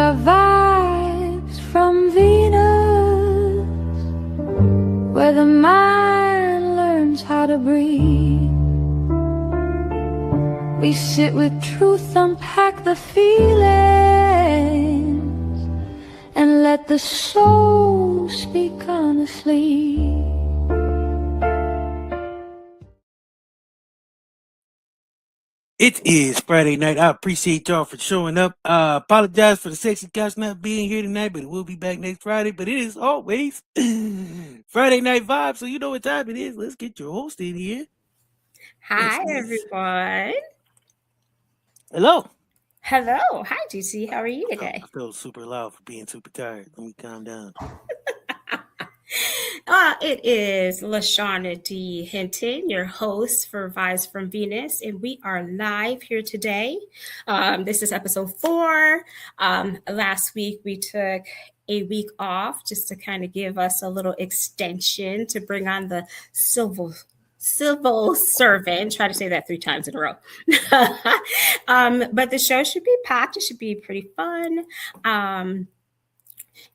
are vibes from Venus, where the mind learns how to breathe. We sit with truth, unpack the feelings, and let the soul speak honestly. It is Friday night. I appreciate y'all for showing up. Apologize for the sexy couch not being here tonight, but we'll be back next Friday. But it is always Friday night vibe, so you know what time it is. Let's get your host in here. Hi, everyone. Hello. Hello. Hi, GC. How are you today? I feel super loud for being super tired. Let me calm down. It is Lashauna D. Hinton, your host for Vibes from Venus, and we are live here today. This is episode 4. Last week we took a week off just to kind of give us a little extension to bring on the civil servant. Try to say that 3 times in a row. But the show should be packed. It should be pretty fun.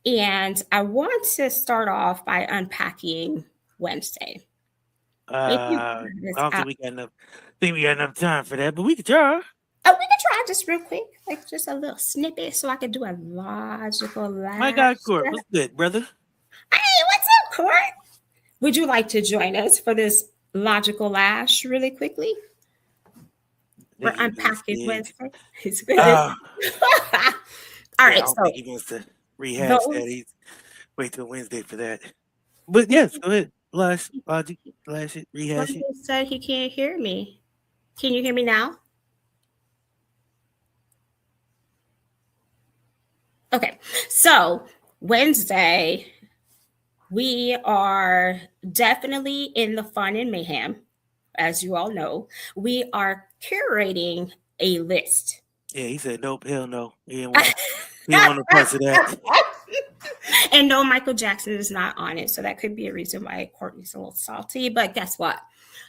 And I want to start off by unpacking Wednesday. I don't think we got enough time for that, but we could try. Oh, we could try just real quick, like just a little snippet, so I could do a logical lash. My God, Court, what's good, brother? Hey, what's up, Court? Would you like to join us for this logical lash really quickly? We're unpacking Wednesday. All right, so he wants to rehash that. He's wait till Wednesday for that. But yes, go ahead. Lash it, rehash it. He said he can't hear me. Can you hear me now? Okay, so Wednesday, we are definitely in the fun and mayhem. As you all know, we are curating a list. Yeah, he said, nope, hell no. He didn't want to parts of that. And no, Michael Jackson is not on it. So that could be a reason why Courtney's a little salty. But guess what?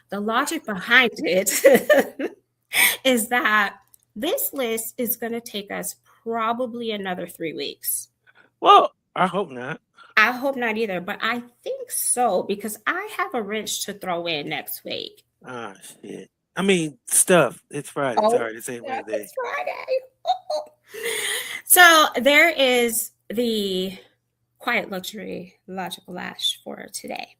The logic behind it is that this list is going to take us probably another 3 weeks. Well, I hope not. I hope not either, but I think so because I have a wrench to throw in next week. Oh, shit. I mean, stuff. It's Friday. Sorry, this ain't Wednesday. It's Friday. So there is the quiet luxury logical lash for today.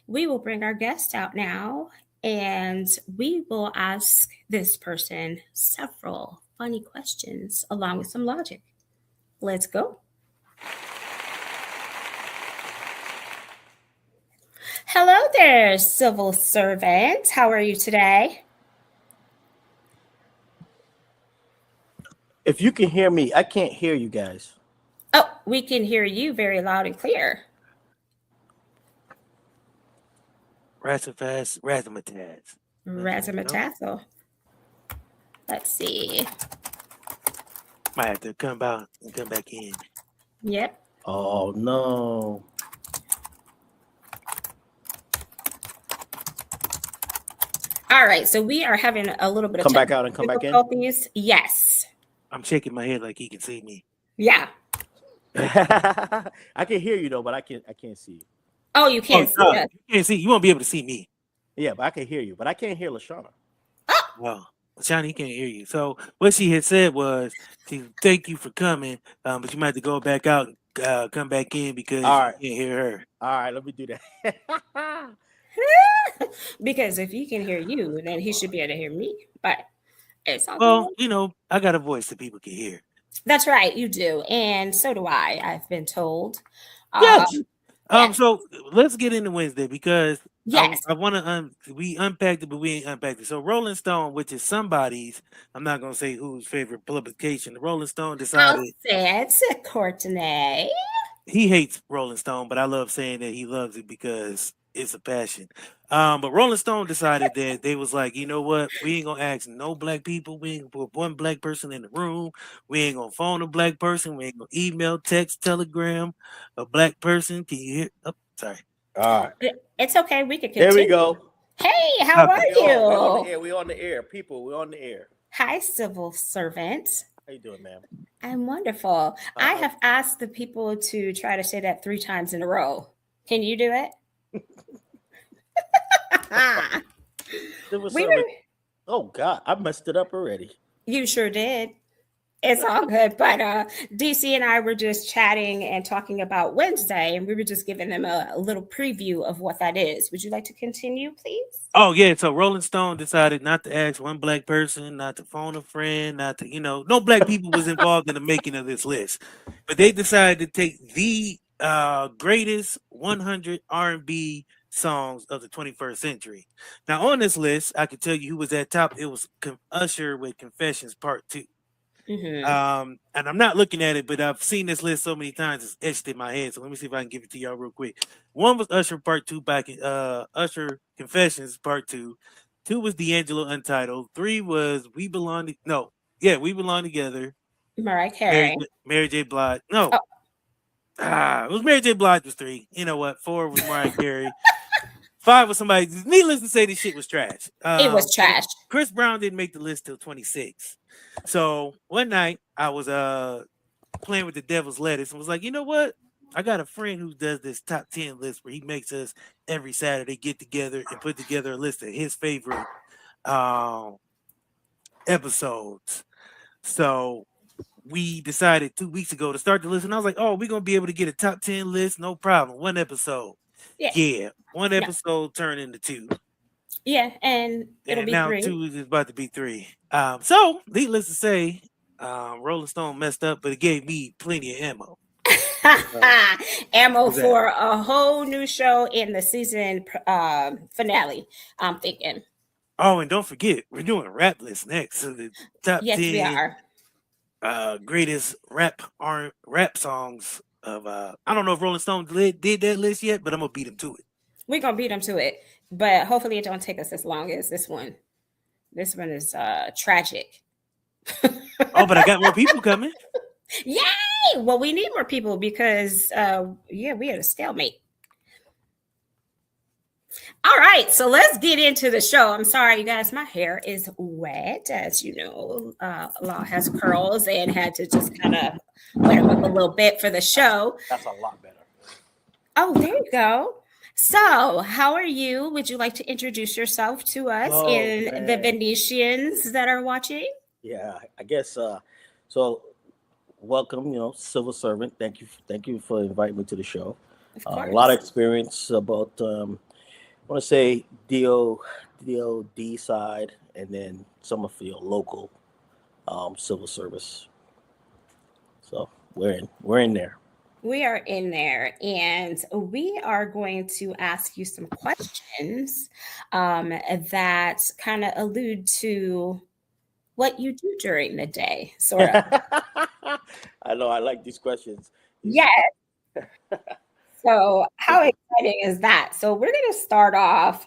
We will bring our guest out now and we will ask this person several funny questions along with some logic. Let's go. Hello there, civil servant. How are you today? If you can hear me, I can't hear you guys. Oh, we can hear you very loud and clear. Razzmatazz. Let's see. Might have to come out and come back in. Yep. Oh, no. All right, so we are having a little bit of come back out and come back in. Yes. I'm shaking my head like he can see me. Yeah. I can hear you though, but I can't see you. Oh, you can't see us. You can't see. You won't be able to see me. Yeah, but I can hear you, but I can't hear Lashauna. Oh. Well, Lashauna can't hear you. So what she had said was, thank you for coming, but you might have to go back out, come back in because you can't hear her. All right, let me do that. Because if he can hear you, then he should be able to hear me. But it's all well, you know, I got a voice that people can hear. That's right, you do, and so do I. I've been told. Yes. So let's get into Wednesday because yes, I want to we unpacked it, but we ain't unpacked it. So Rolling Stone, which is somebody's, I'm not gonna say whose favorite publication. The Rolling Stone decided. It's Courtney. He hates Rolling Stone, but I love saying that he loves it because it's a passion. But Rolling Stone decided that they was like, you know what? We ain't gonna ask no black people. We ain't gonna put one black person in the room. We ain't gonna phone a black person. We ain't gonna email, text, telegram a black person. Can you hear? Oh, sorry. All right. It's okay. We can continue. There we go. Hey, how are you? We're on the air. People, we're on the air. Hi, civil servant. How you doing, ma'am? I'm wonderful. I Uh, have asked the people to try to say that 3 times in a row. Can you do it? civil we servant. were, Oh God, I messed it up already. you sure did. It's all good. But DC and I were just chatting and talking about Wednesday, and we were just giving them a little preview of what that is. Would you like to continue, please? Oh yeah, so Rolling Stone decided not to ask one black person, not to phone a friend, not to no black people was involved in the making of this list, but they decided to take the greatest 100 R&B songs of the 21st century. Now on this list, I can tell you who was at top. It was Usher with Confessions Part 2. Mm-hmm. And I'm not looking at it, but I've seen this list so many times it's etched in my head. So let me see if I can give it to y'all real quick. One was Usher Part 2 back in Usher Confessions Part 2. 2 was D'Angelo Untitled. 3 was We Belong to We Belong Together. Mariah Carey. Mary J. Blige. No. Oh, It was Mary J. Blige was 3. You know what? 4 was Mariah Carey. 5 was somebody. Needless to say, this shit was trash. it was trash. Chris Brown didn't make the list till 26. So one night I was playing with the devil's lettuce and was like, you know what? I got a friend who does this top 10 list where he makes us every Saturday get together and put together a list of his favorite episodes. So we decided 2 weeks ago to start the list, and I was like, oh, we're gonna be able to get a top 10 list, no problem. One episode. Yeah. One episode turned into 2. Yeah, and it'll And be now 3. 2 is about to be 3. So needless to say, Rolling Stone messed up, but it gave me plenty of ammo. Ammo for a whole new show in the season finale, I'm thinking. Oh, and don't forget, we're doing a rap list next. So the top Yes, 10 we are. greatest rap songs of I don't know if Rolling Stone did that list yet, but I'm gonna beat them to it. We're gonna beat them to it, but hopefully it don't take us as long as this one. This one is tragic. Oh, but I got more people coming. Yay! Well, we need more people because we had a stalemate. All right, so let's get into the show. I'm sorry, you guys, my hair is wet. As you know, Law has curls and had to just kind of wet them up a little bit for the show. That's a lot better. Oh, there you go. So, how are you? Would you like to introduce yourself to us and the Venetians that are watching? Yeah, I guess. So, welcome. Civil servant. Thank you for inviting me to the show. A lot of experience about. I want to say DOD side, and then some of your local civil service. So we're in there. We are in there, and we are going to ask you some questions that kind of allude to what you do during the day, sort of. I know. I like these questions. Yes. So how exciting is that? So we're going to start off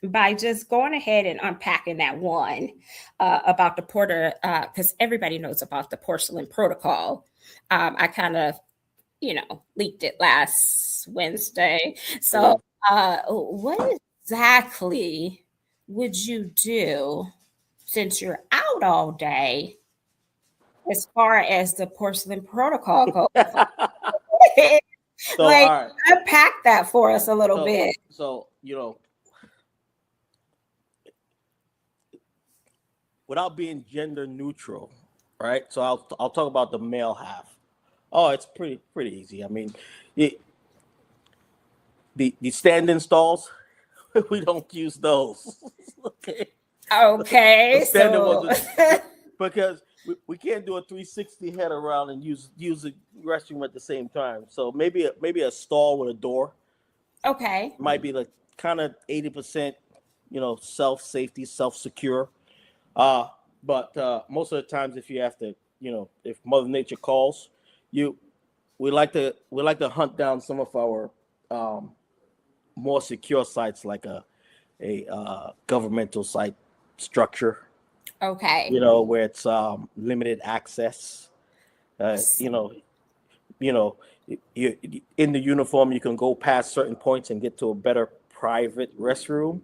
by just going ahead and unpacking that one about the Porter, because everybody knows about the porcelain protocol. I kind of, leaked it last Wednesday. So what exactly would you do since you're out all day as far as the porcelain protocol goes? So, all right. Unpack that for us a little bit. So, without being gender neutral, right? So I'll talk about the male half. Oh, it's pretty easy. I mean, the standing stalls, we don't use those. Okay. So because we can't do a 360 head around and use the restroom at the same time. So maybe a stall with a door. Okay. Might be like kind of 80%, self-safety, self-secure. But most of the times, if you have to, if Mother Nature calls, we like to hunt down some of our more secure sites, like a governmental site structure. Okay. Where it's limited access. You in the uniform, you can go past certain points and get to a better private restroom.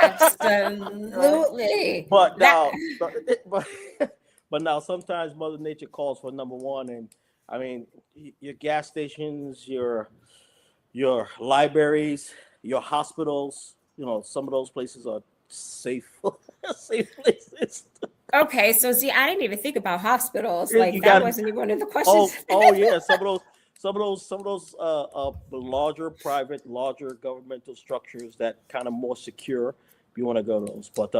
Absolutely. But But now sometimes Mother Nature calls for number one, and I mean your gas stations, your libraries, your hospitals. You know, some of those places are safe, safe places. Okay, so see, I didn't even think about hospitals. Like You that got wasn't even one of the questions. oh yeah, some of those larger private, larger governmental structures that kind of more secure. If you want to go to those, but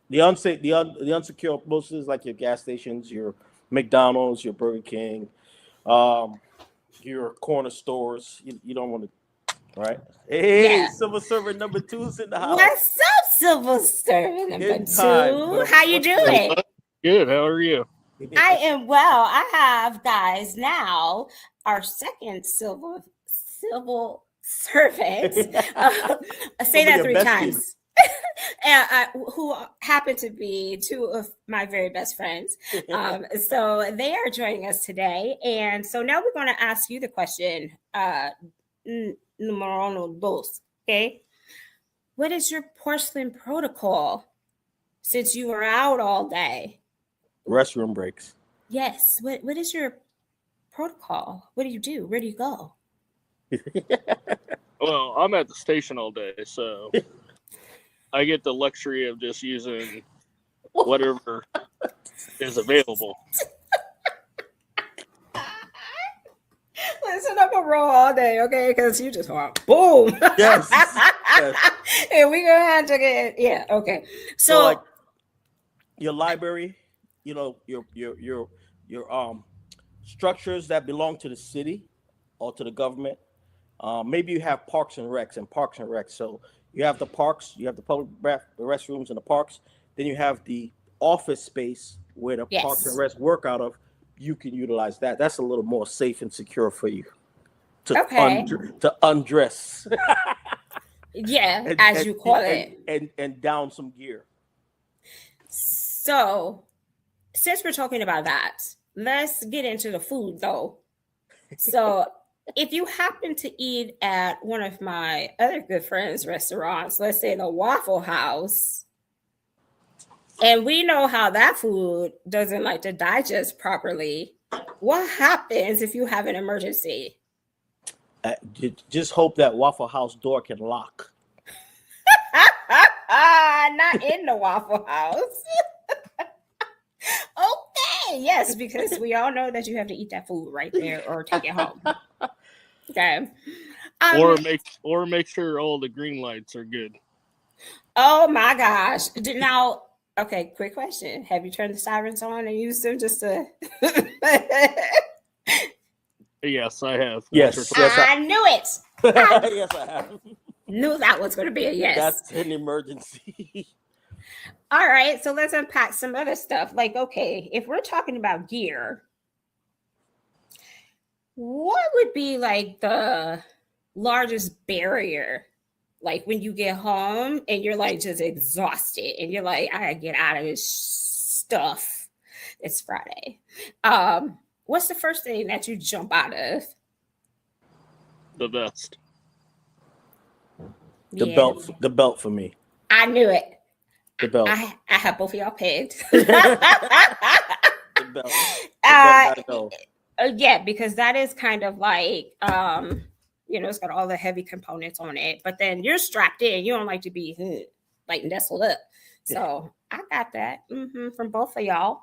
the unsafe, the unsecure places like your gas stations, your McDonald's, your Burger King, your corner stores. You don't want to. Right. Hey, Yeah. civil servant number 2's in the house. What's up, civil servant number In time. 2? How you doing? Good. How are you? I am well. I have guys now our second civil servant. Say that 3 times. Who happen to be 2 of my very best friends. So they are joining us today. And so now we're going to ask you the question, numero dos, okay? What is your porcelain protocol since you were out all day? Restroom breaks. Yes. What is your protocol? What do you do? Where do you go? Well, I'm at the station all day, so I get the luxury of just using whatever is available. Listen, I'm gonna roll all day, okay? Because you just want boom. Yes. Yes. And we gonna have to get okay. So like your library, you know, your structures that belong to the city or to the government. Maybe you have parks and recs. So you have the parks, you have the public restrooms in the parks. Then you have the office space where the parks and recs work out of. You can utilize that. That's a little more safe and secure for you to undress. Yeah, as you call it. And down some gear. So, since we're talking about that, let's get into the food though. So, if you happen to eat at one of my other good friends' restaurants, let's say the Waffle House, and we know how that food doesn't like to digest properly, what happens if you have an emergency? Just hope that Waffle House door can lock. Not in the Waffle House. Okay, yes, because we all know that you have to eat that food right there or take it home. Okay. Or make sure all the green lights are good. Oh my gosh. Now, okay, quick question. Have you turned the sirens on and used them just to Yes, I have. Yes. I knew it. Yes, I have. Knew that was going to be a yes. That's an emergency. All right, so let's unpack some other stuff. Like, okay, if we're talking about gear, what would be like the largest barrier? Like when you get home and you're like just exhausted and you're like, I gotta get out of this stuff. It's Friday. What's the first thing that you jump out of? The vest. The belt for me. I knew it. The belt. I have both of y'all pegged. The belt. The belt. Yeah, because that is kind of like, it's got all the heavy components on it, but then you're strapped in. You don't like to be like nestled up. So I got that from both of y'all.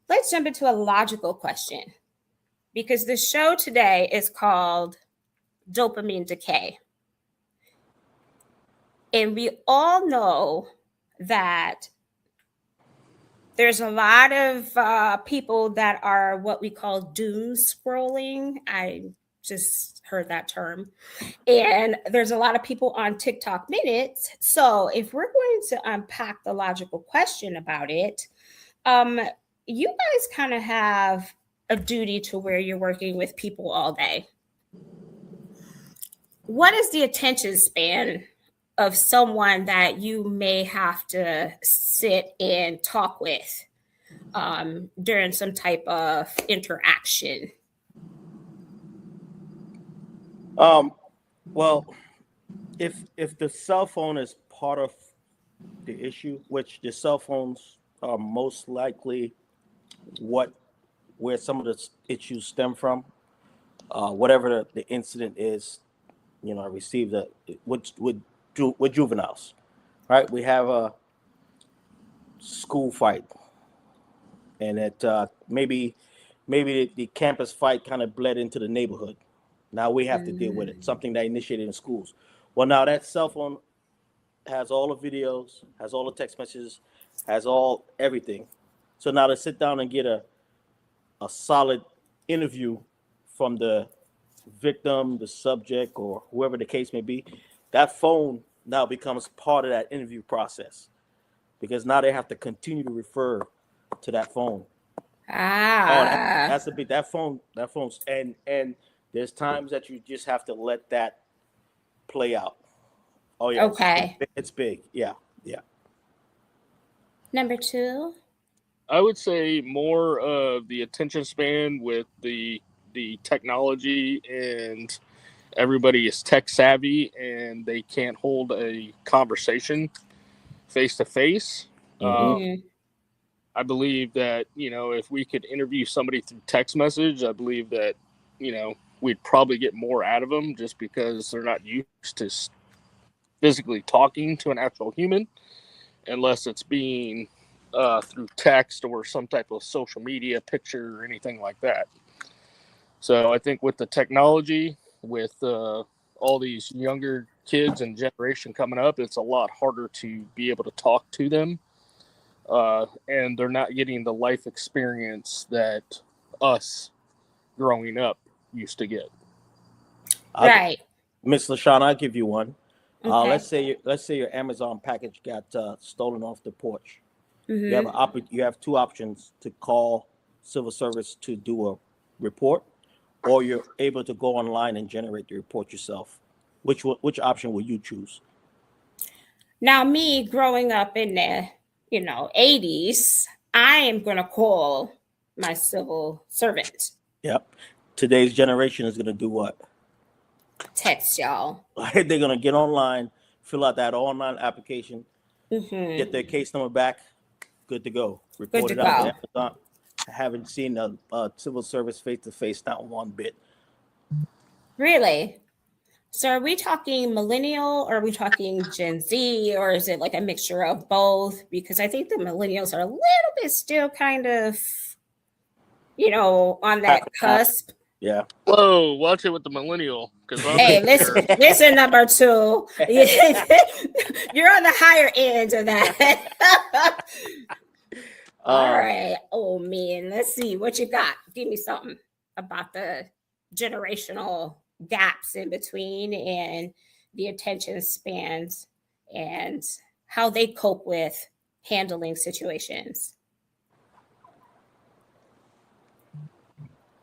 Let's jump into a logical question, because the show today is called Dopamine Decay. And we all know that there's a lot of people that are what we call doom scrolling. I just heard that term. And there's a lot of people on TikTok minutes. So if we're going to unpack the logical question about it, you guys kind of have a duty to where you're working with people all day. What is the attention span of someone that you may have to sit and talk with during some type of interaction? Well, if the cell phone is part of the issue, which the cell phones are most likely where some of the issues stem from, whatever the incident is. I received with juveniles, right? We have a school fight, and maybe the campus fight kind of bled into the neighborhood. Now we have to deal with it. Something that initiated in schools. Well, now that cell phone has all the videos, has all the text messages, has everything. So now to sit down and get a solid interview from the victim, the subject, or whoever the case may be, that phone now becomes part of that interview process, because now they have to continue to refer to that phone. That's a bit that phone's and there's times that you just have to let that play out. Oh yeah. Okay. It's big. Yeah. Number 2. I would say more of the attention span with the technology, and everybody is tech savvy and they can't hold a conversation face to face. I believe that, if we could interview somebody through text message, I believe that, we'd probably get more out of them, just because they're not used to physically talking to an actual human, unless it's being through text or some type of social media picture or anything like that. So I think with the technology, with all these younger kids and generation coming up, it's a lot harder to be able to talk to them. And they're not getting the life experience that us growing up used to get. Right. Miss Lashauna, I'll give you one. Okay. Let's say your Amazon package got stolen off the porch. You have two options: to call civil service to do a report, or you're able to go online and generate the report yourself. Which option will you choose? Now, me growing up in the 80s, I am going to call my civil servant. Yep. Today's generation is going to do what? Text y'all. They're going to get online, fill out that online application, get their case number back, good to go. Report it out to Amazon. I haven't seen a civil service face-to-face, not one bit. Really? So are we talking millennial, or are we talking Gen Z, or is it like a mixture of both? Because I think the millennials are a little bit still kind of, on that cusp. Yeah. Whoa, watch it with the millennial. Hey, listen, number 2. You're on the higher end of that. All right. Oh, man. Let's see what you got. Give me something about the generational gaps in between and the attention spans and how they cope with handling situations.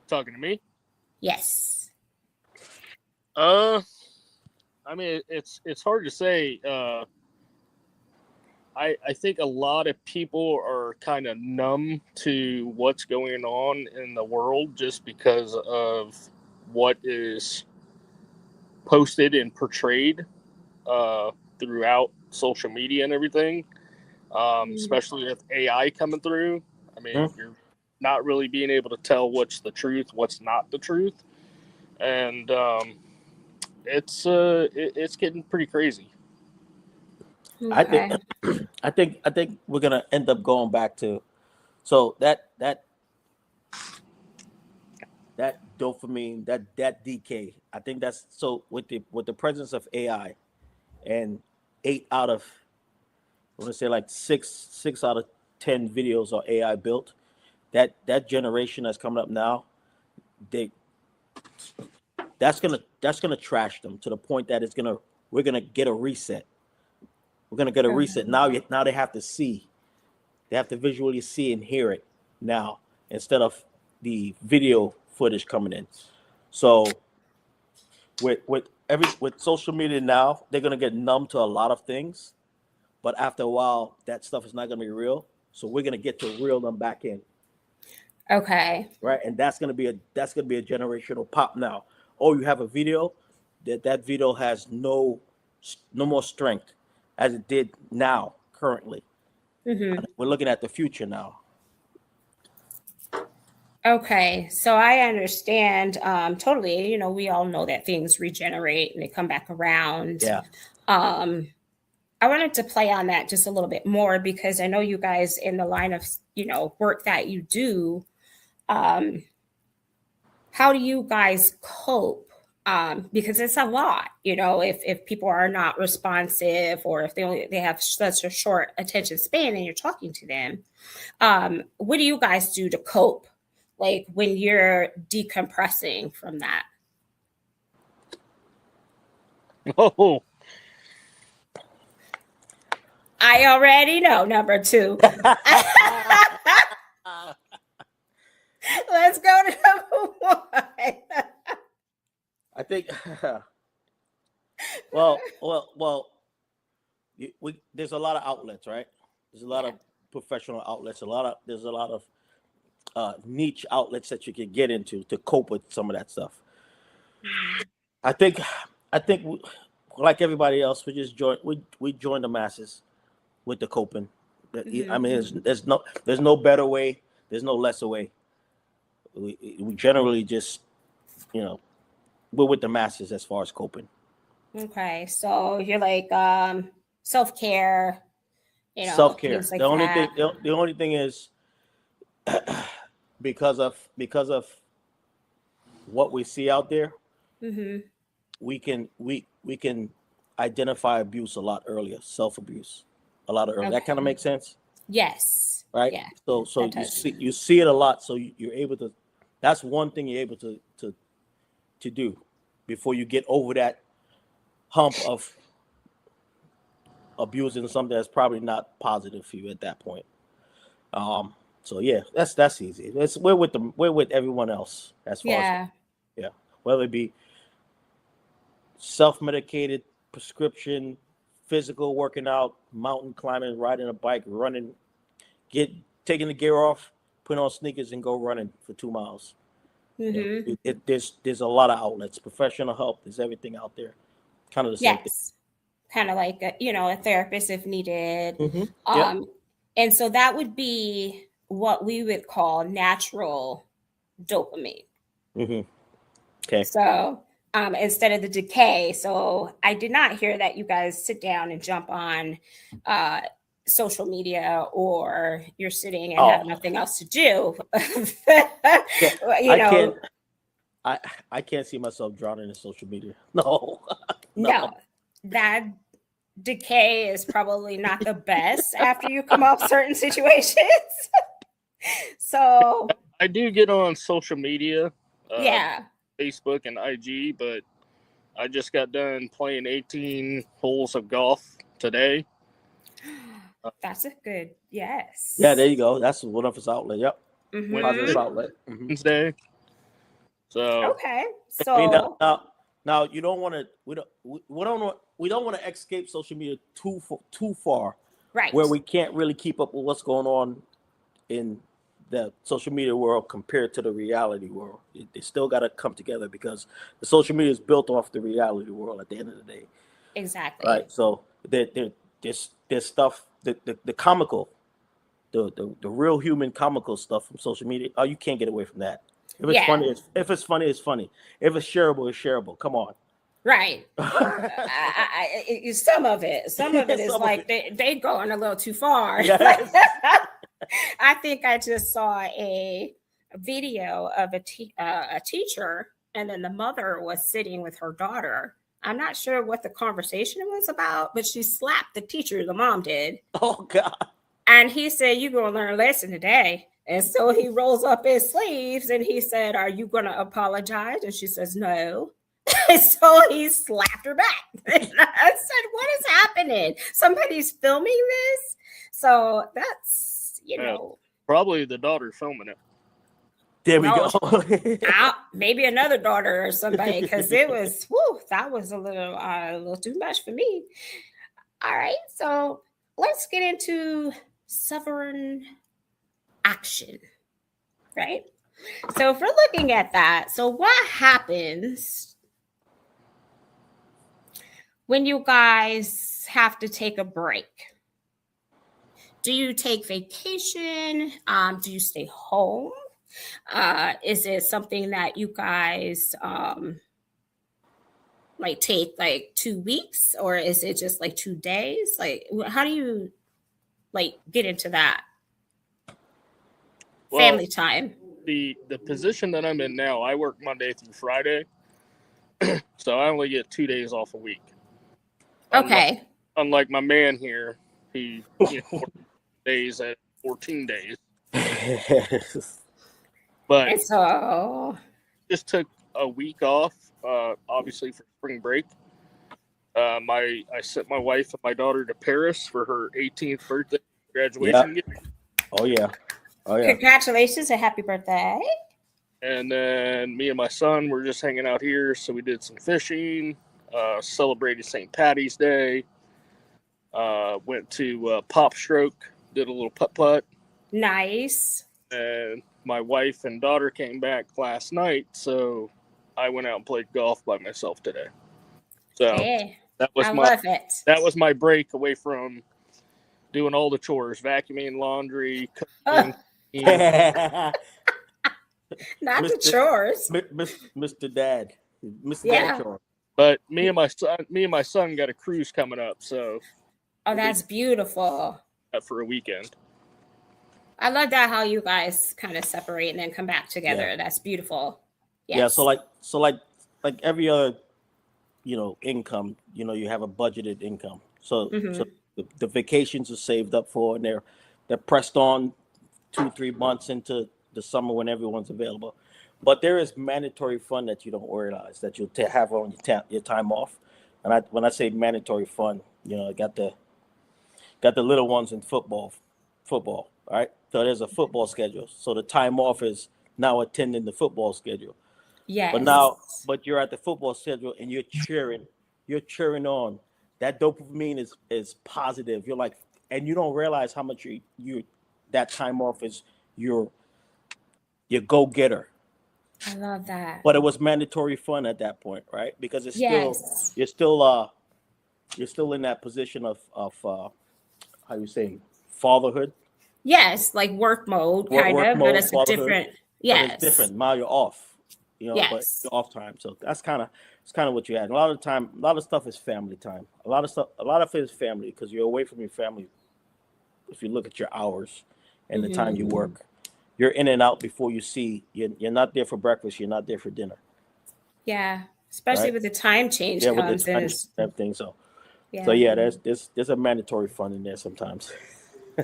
Talking to me? Yes. I mean, it's hard to say. I think a lot of people are kind of numb to what's going on in the world, just because of what is posted and portrayed throughout social media and everything, especially with AI coming through. I mean, you're not really being able to tell what's the truth, what's not the truth, and it's getting pretty crazy. Okay. I think we're gonna end up going back to that dopamine, that decay. I think that's so with the presence of AI, and 8 out of, I want to say like 6 out of 10 videos are AI built. That generation that's coming up now, that's gonna trash them to the point that we're gonna get a reset. We're gonna get a reset. Now they have to see. They have to visually see and hear it now, instead of the video footage coming in. So with social media now, they're gonna get numb to a lot of things, but after a while, that stuff is not gonna be real. So we're gonna get to reel them back in. Okay. Right, and that's gonna be a generational pop now. Oh, you have a video that video has no more strength as it did now currently. We're looking at the future now. Okay, so I understand totally. You know, we all know that things regenerate and they come back around. Yeah. Um, I wanted to play on that just a little bit more because I know you guys in the line of, you know, work that you do. Um, how do you guys cope? Because it's a lot, you know, if people are not responsive or if they have such a short attention span and you're talking to them. What do you guys do to cope? Like when you're decompressing from that? Oh, I already know number 2. Let's go to number 1. I think. well, there's a lot of outlets, right? There's a lot of professional outlets. There's a lot of niche outlets that you can get into to cope with some of that stuff. I think, like everybody else, we just join the masses with the coping. I mean, there's no better way. There's no lesser way. We generally just, we're with the masses as far as coping. Okay, so you're like self-care, self-care. things like The only thing is because of what we see out there, we can identify abuse a lot earlier, self-abuse a lot earlier. Okay. That kind of makes sense. Yes. Right. Yeah. So you see it a lot. So you're able to. That's one thing you're able to do before you get over that hump of abusing something that's probably not positive for you at that point. So yeah, that's easy. We're with everyone else as far as whether it be self-medicated, prescription, physical, working out, mountain climbing, riding a bike, running, taking the gear off, putting on sneakers and go running for 2 miles. There's a lot of outlets. Professional help, there's everything out there. Kind of the same thing. Kind of like a therapist if needed. And so that would be what we would call natural dopamine. Okay. So instead of the decay. So I did not hear that you guys sit down and jump on social media or you're sitting and have nothing else to do. I can't see myself drowning in social media. No. That decay is probably not the best after you come off certain situations. So I do get on social media. Facebook and IG, but I just got done playing 18 holes of golf today. That's a good yes. Yeah, there you go. That's one of his outlet. Yep. Positive outlet. Wednesday. So okay. So now you don't want to. We don't want to escape social media too far. Right. Where we can't really keep up with what's going on in the social media world compared to the reality world. They still got to come together because the social media is built off the reality world at the end of the day. Exactly. Right. So there's stuff, the comical, the real human comical stuff from social media. Oh, you can't get away from that. If it's funny, it's funny. If it's shareable, it's shareable. Come on. Right. Some of it is like they going a little too far. Yes. I think I just saw a video of a teacher, and then the mother was sitting with her daughter. I'm not sure what the conversation was about, but she slapped the teacher. The mom did. Oh God! And he said, "You're gonna learn a lesson today." And so he rolls up his sleeves and he said, "Are you gonna apologize?" And she says, "No." So he slapped her back. And I said, "What is happening? Somebody's filming this?" So that's. Probably the daughter filming it. There we go. Maybe another daughter or somebody, because it was that was a little too much for me. All right, so let's get into sovereign action, right? So if we're looking at that, so what happens when you guys have to take a break? Do you take vacation? Do you stay home? Is it something that you guys like take like 2 weeks, or is it just like 2 days? Like, how do you like get into that family time? The position that I'm in now, I work Monday through Friday, so I only get 2 days off a week. Okay. Unlike my man here, he 14 days at 14 days. But And so just took a week off, obviously for spring break. I sent my wife and my daughter to Paris for her 18th birthday graduation gift. Oh yeah. Congratulations and happy birthday. And then me and my son were just hanging out here, so we did some fishing, celebrated St. Patty's Day, went to Pop Stroke, did a little putt-putt. Nice. And my wife and daughter came back last night, so I went out and played golf by myself today. So that was my break away from doing all the chores, vacuuming, laundry, cooking. Not the chores. Mr. Dad. Mr. Yeah. Dad chore. But me and my son got a cruise coming up, so that's beautiful. For a weekend. I love that how you guys kind of separate and then come back together. Yeah. That's beautiful. Yes. Yeah, so like every other income, you have a budgeted income. So so the vacations are saved up for, and they're pressed on 2-3 months into the summer when everyone's available. But there is mandatory fun that you don't realize that you'll have on your time off. And when I say mandatory fun, I got the little ones in football, all right? So there's a football schedule. So the time off is now attending the football schedule. Yes. But you're at the football schedule and you're cheering on. That dopamine is positive. You're like, and you don't realize how much you that time off is your go-getter. I love that. But it was mandatory fun at that point, right? Because it's you're still in that position of how you say fatherhood. Yes, like work mode, kind of, but it's different. Yes, but it's different. Now you're off, but you're off time. So it's kind of what you had. A lot of stuff is family time. A lot of it is family because you're away from your family. If you look at your hours and the time you work, you're in and out before you see. You're not there for breakfast. You're not there for dinner. Yeah, especially with the time change with comes the time, in. Everything. So yeah, there's a mandatory fun in there sometimes.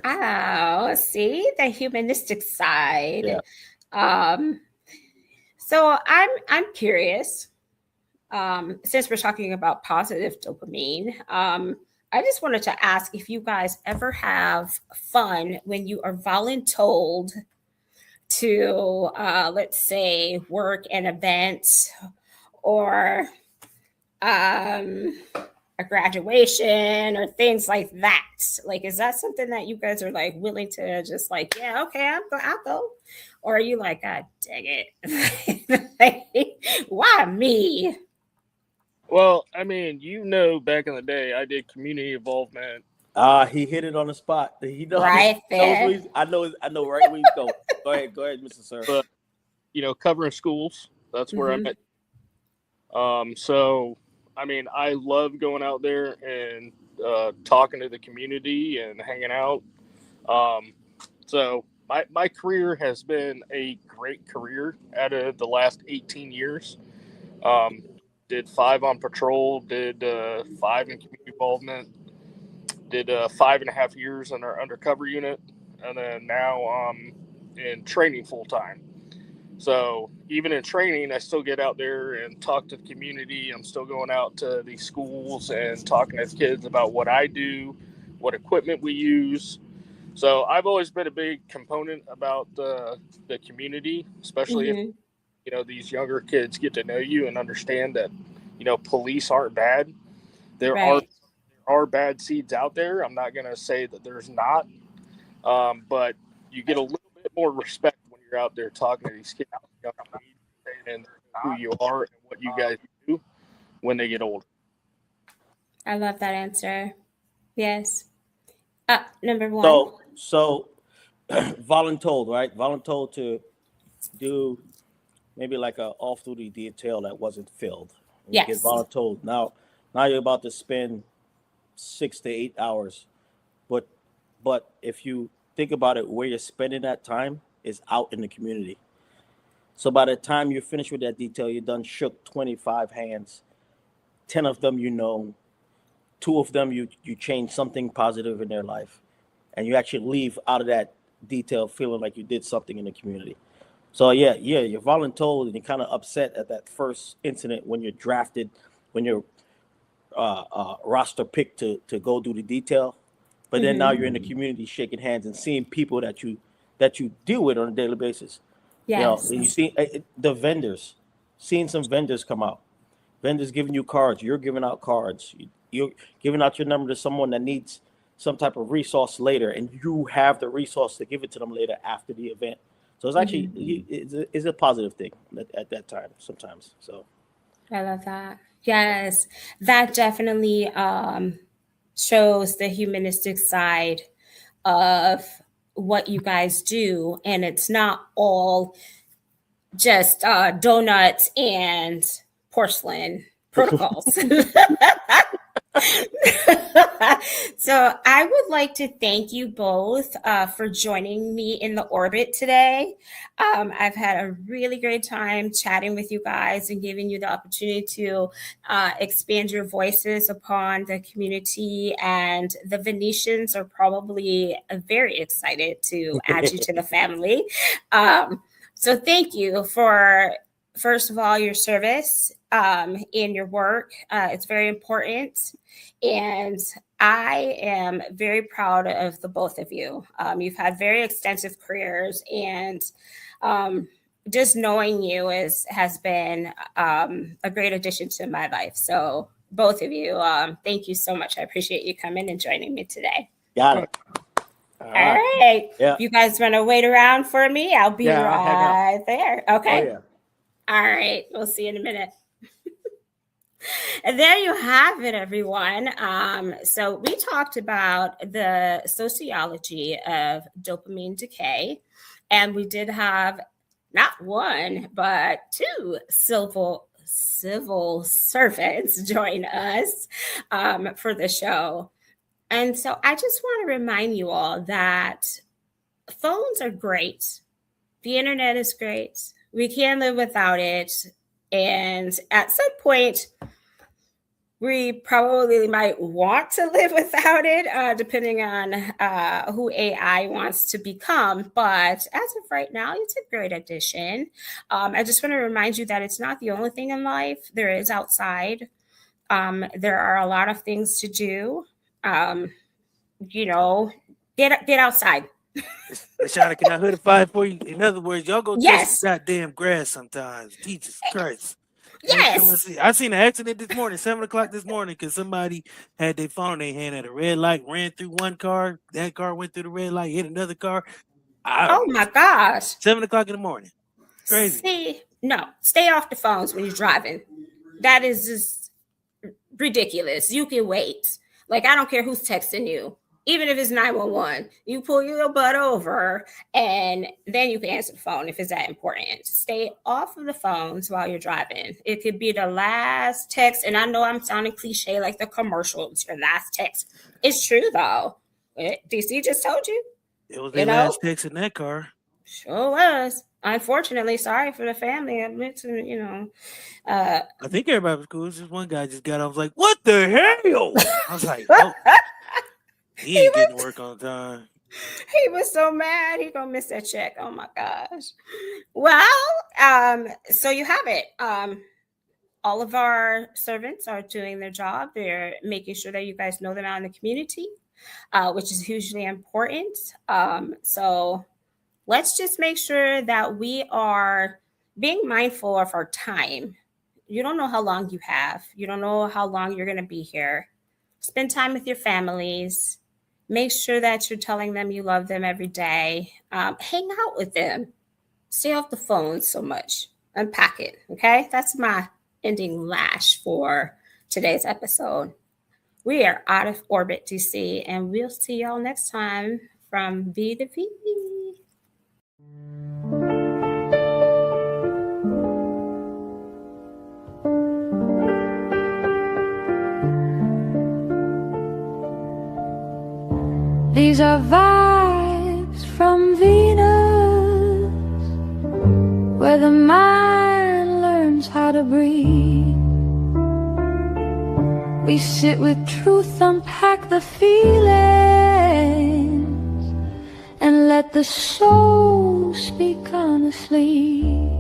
Oh, see the humanistic side. Yeah. So I'm curious. Since we're talking about positive dopamine, I just wanted to ask if you guys ever have fun when you are voluntold to, let's say, work an event or a graduation or things like that. Like, is that something that you guys are like willing to just like, yeah, okay, I'll go? Or are you like, God dang it. Why me? Well, I mean, back in the day, I did community involvement. He hit it on the spot. He knows, right there. I know right where he's going. Go ahead, Mr. Sir. But, covering schools, that's where I'm at. So, I mean, I love going out there and talking to the community and hanging out. So my career has been a great career out of the last 18 years. Did 5 on patrol, did 5 in community involvement, did 5.5 years in our undercover unit, and then now I'm in training full time. So even in training, I still get out there and talk to the community. I'm still going out to these schools and talking to the kids about what I do, what equipment we use. So I've always been a big component about the community, especially if these younger kids get to know you and understand that, police aren't bad. There are bad seeds out there. I'm not going to say that there's not, but you get a little bit more respect when you're out there talking to these kids and who you are and what you guys do when they get older. I love that answer. Yes. Number one. So voluntold, right? Voluntold to do maybe like a off-duty detail that wasn't filled. And you get Yes. voluntold. Now you're about to spend 6 to 8 hours, but if you think about it, where you're spending that time is out in the community. So by the time you're finished with that detail, you're done shook 25 hands, 10 of them you know, 2 of them you change something positive in their life, and you actually leave out of that detail feeling like you did something in the community. So yeah, you're voluntold and you're kind of upset at that first incident when you're drafted, when you're roster picked to go do the detail, but then now you're in the community shaking hands and seeing people that you deal with on a daily basis. Yes. And you see the vendors, seeing some vendors come out, vendors giving you cards, you're giving out cards, you're giving out your number to someone that needs some type of resource later, and you have the resource to give it to them later after the event. So it's actually it's a positive thing at that time sometimes. So I love that. Yes, that definitely shows the humanistic side of what you guys do, and it's not all just donuts and porcelain protocols. So I would like to thank you both for joining me in the orbit today. I've had a really great time chatting with you guys and giving you the opportunity to expand your voices upon the community, and the Venetians are probably very excited to add you to the family. So thank you for, first of all, your service in your work. It's very important. And I am very proud of the both of you. You've had very extensive careers, and just knowing you has been a great addition to my life. So both of you, thank you so much. I appreciate you coming and joining me today. got it. All right. Yeah. You guys want to wait around for me? I'll be Yeah, I'll hang out. right there. Okay. Oh yeah. All right. We'll see you in a minute. And there you have it, everyone. So we talked about the sociology of dopamine decay, and we did have not one, but 2 civil servants join us for the show. And so I just want to remind you all that phones are great. The internet is great. We can't live without it. And at some point, we probably might want to live without it, depending on who AI wants to become. But as of right now, it's a great addition. I just want to remind you that it's not the only thing in life. There is outside. There are a lot of things to do. Get outside. Lashauna, can I hoodify for you? In other words, y'all go touch Yes. some goddamn grass sometimes. Jesus Christ. Yes. I seen an accident this morning, 7 o'clock this morning, because somebody had their phone in their hand at a red light, ran through one car. That car went through the red light, hit another car. Oh my gosh. 7 o'clock in the morning. Crazy. See, no, stay off the phones when you're driving. That is just ridiculous. You can wait. Like, I don't care who's texting you. Even if it's 911, you pull your butt over and then you can answer the phone if it's that important. Stay off of the phones while you're driving. It could be the last text. And I know I'm sounding cliche like the commercials, your last text. It's true, though. DC just told you. It was their last text in that car. Sure was. Unfortunately, sorry for the family. I meant to, I think everybody was cool. Just one guy just got off, was like, what the hell? I was like, oh. He ain't getting to work on time. He was so mad. He gonna miss that check. Oh my gosh. Well, so you have it. All of our servants are doing their job. They're making sure that you guys know them out in the community, which is hugely important. So let's just make sure that we are being mindful of our time. You don't know how long you have. You don't know how long you're going to be here. Spend time with your families. Make sure that you're telling them you love them every day. Hang out with them. Stay off the phone so much. Unpack it, okay? That's my ending lash for today's episode. We are out of orbit, DC, and we'll see y'all next time from V to V. are vibes from Venus, where the mind learns how to breathe. We sit with truth, unpack the feelings, and let the soul speak honestly.